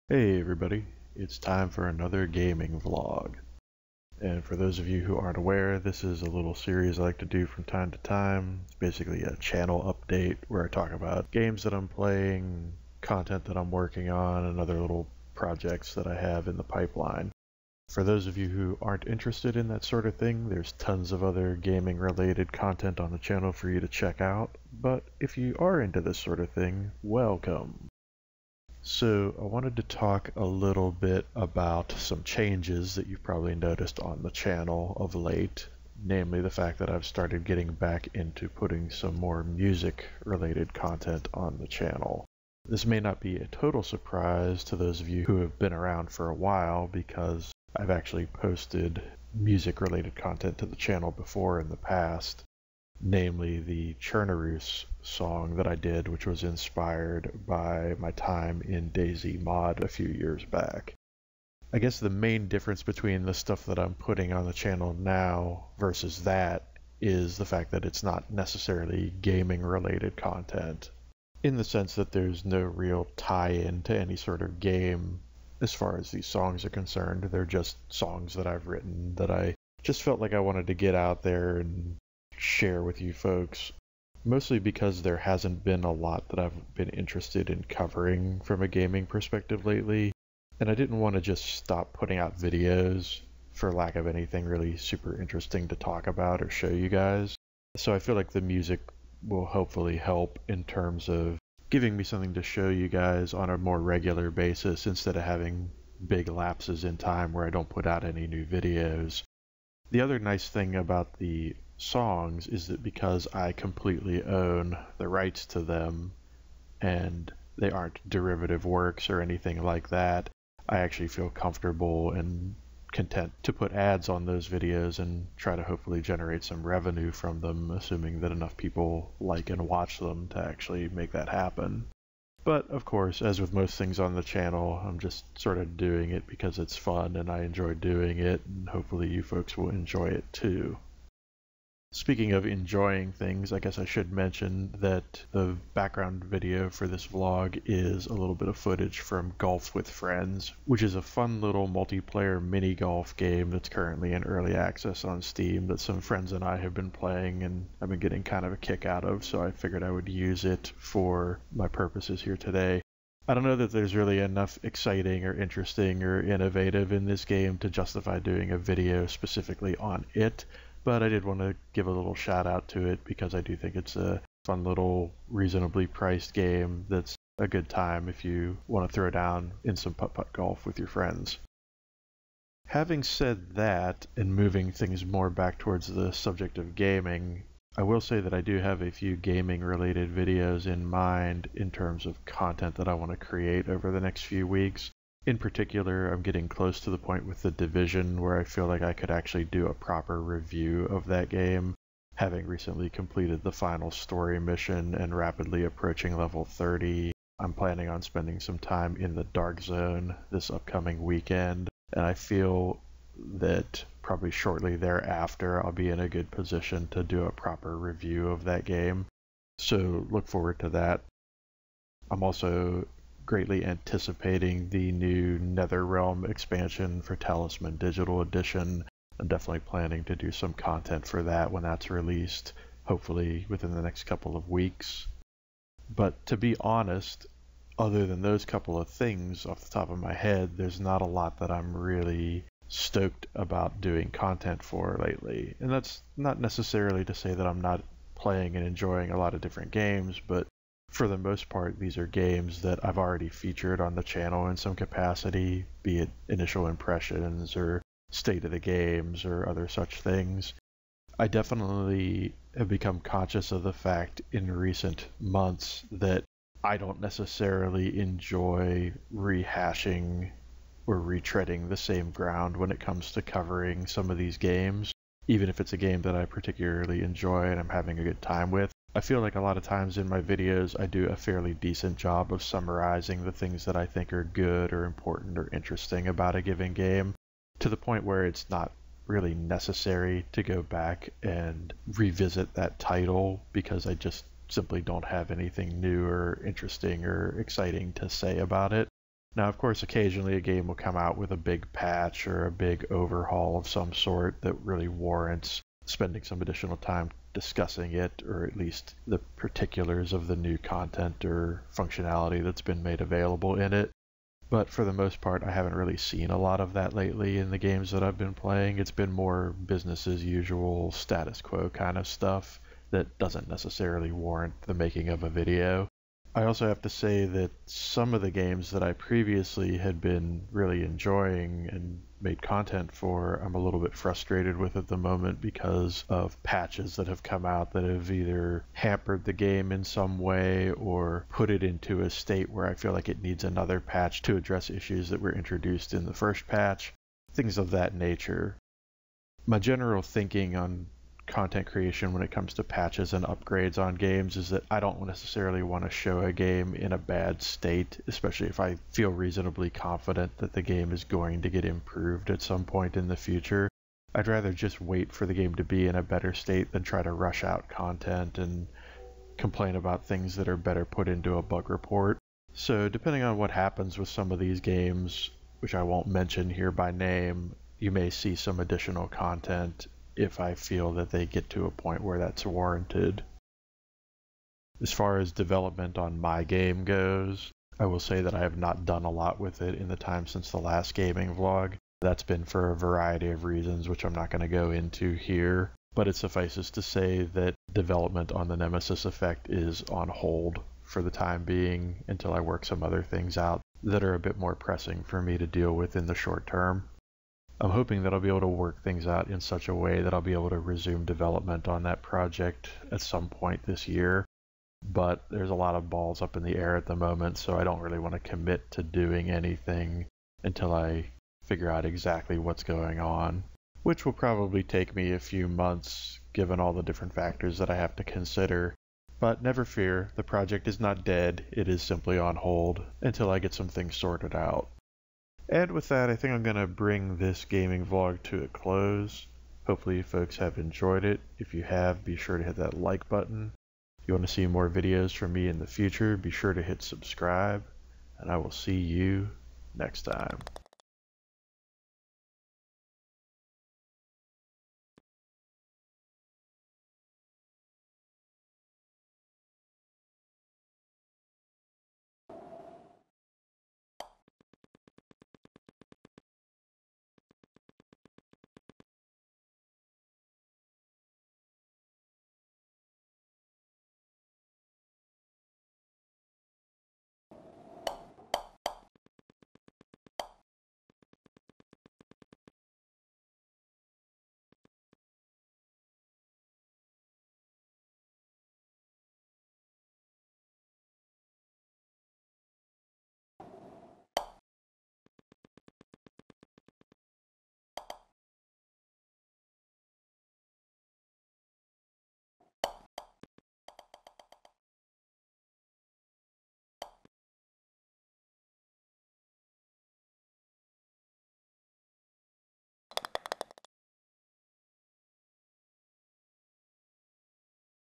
Hey everybody, it's time for another gaming vlog. And for those of you who aren't aware, this is a little series I like to do from time to time. It's basically a channel update where I talk about games that I'm playing, content that I'm working on, and other little projects that I have in the pipeline. For those of you who aren't interested in that sort of thing, there's tons of other gaming related content on the channel for you to check out. But if you are into this sort of thing, welcome. So I wanted to talk a little bit about some changes that you've probably noticed on the channel of late, namely the fact that I've started getting back into putting some more music related content on the channel. This may not be a total surprise to those of you who have been around for a while because I've actually posted music related content to the channel before in the past. Namely the Chernaroos song that I did, which was inspired by my time in DayZ Mod a few years back. I guess the main difference between the stuff that I'm putting on the channel now versus that is the fact that it's not necessarily gaming related content, in the sense that there's no real tie-in to any sort of game as far as these songs are concerned. They're just songs that I've written that I just felt like I wanted to get out there and share with you folks, mostly because there hasn't been a lot that I've been interested in covering from a gaming perspective lately, and I didn't want to just stop putting out videos for lack of anything really super interesting to talk about or show you guys. So I feel like the music will hopefully help in terms of giving me something to show you guys on a more regular basis instead of having big lapses in time where I don't put out any new videos. The other nice thing about the songs is that because I completely own the rights to them and they aren't derivative works or anything like that, I actually feel comfortable and content to put ads on those videos and try to hopefully generate some revenue from them, assuming that enough people like and watch them to actually make that happen. But of course, as with most things on the channel, I'm just sort of doing it because it's fun and I enjoy doing it, and hopefully you folks will enjoy it too. Speaking of enjoying things, I guess I should mention that the background video for this vlog is a little bit of footage from Golf with Friends, which is a fun little multiplayer mini golf game that's currently in early access on Steam that some friends and I have been playing and I've been getting kind of a kick out of, so I figured I would use it for my purposes here today. I don't know that there's really enough exciting or interesting or innovative in this game to justify doing a video specifically on it, but I did want to give a little shout out to it because I do think it's a fun little reasonably priced game that's a good time if you want to throw down in some putt-putt golf with your friends. Having said that, and moving things more back towards the subject of gaming, I will say that I do have a few gaming related videos in mind in terms of content that I want to create over the next few weeks. In particular, I'm getting close to the point with The Division where I feel like I could actually do a proper review of that game, having recently completed the final story mission and rapidly approaching level 30. I'm planning on spending some time in the Dark Zone this upcoming weekend, and I feel that probably shortly thereafter I'll be in a good position to do a proper review of that game. So look forward to that. I'm also greatly anticipating the new Netherrealm expansion for Talisman Digital Edition. I'm definitely planning to do some content for that when that's released, hopefully within the next couple of weeks. But to be honest, other than those couple of things off the top of my head, there's not a lot that I'm really stoked about doing content for lately. And that's not necessarily to say that I'm not playing and enjoying a lot of different games, but for the most part, these are games that I've already featured on the channel in some capacity, be it initial impressions or state of the games or other such things. I definitely have become conscious of the fact in recent months that I don't necessarily enjoy rehashing or retreading the same ground when it comes to covering some of these games, even if it's a game that I particularly enjoy and I'm having a good time with. I feel like a lot of times in my videos I do a fairly decent job of summarizing the things that I think are good or important or interesting about a given game, to the point where it's not really necessary to go back and revisit that title because I just simply don't have anything new or interesting or exciting to say about it. Now, of course, occasionally a game will come out with a big patch or a big overhaul of some sort that really warrants spending some additional time discussing it, or at least the particulars of the new content or functionality that's been made available in it. But for the most part, I haven't really seen a lot of that lately in the games that I've been playing. It's been more business as usual, status quo kind of stuff that doesn't necessarily warrant the making of a video. I also have to say that some of the games that I previously had been really enjoying and made content for, I'm a little bit frustrated with at the moment because of patches that have come out that have either hampered the game in some way or put it into a state where I feel like it needs another patch to address issues that were introduced in the first patch, things of that nature. My general thinking on content creation when it comes to patches and upgrades on games is that I don't necessarily want to show a game in a bad state, especially if I feel reasonably confident that the game is going to get improved at some point in the future. I'd rather just wait for the game to be in a better state than try to rush out content and complain about things that are better put into a bug report. So depending on what happens with some of these games, which I won't mention here by name, you may see some additional content if I feel that they get to a point where that's warranted. As far as development on my game goes, I will say that I have not done a lot with it in the time since the last gaming vlog. That's been for a variety of reasons, which I'm not going to go into here, but it suffices to say that development on the Nemesis Effect is on hold for the time being until I work some other things out that are a bit more pressing for me to deal with in the short term. I'm hoping that I'll be able to work things out in such a way that I'll be able to resume development on that project at some point this year. But there's a lot of balls up in the air at the moment, so I don't really want to commit to doing anything until I figure out exactly what's going on, which will probably take me a few months given all the different factors that I have to consider. But never fear, the project is not dead, it is simply on hold until I get some things sorted out. And with that, I think I'm going to bring this gaming vlog to a close. Hopefully you folks have enjoyed it. If you have, be sure to hit that like button. If you want to see more videos from me in the future, be sure to hit subscribe. And I will see you next time.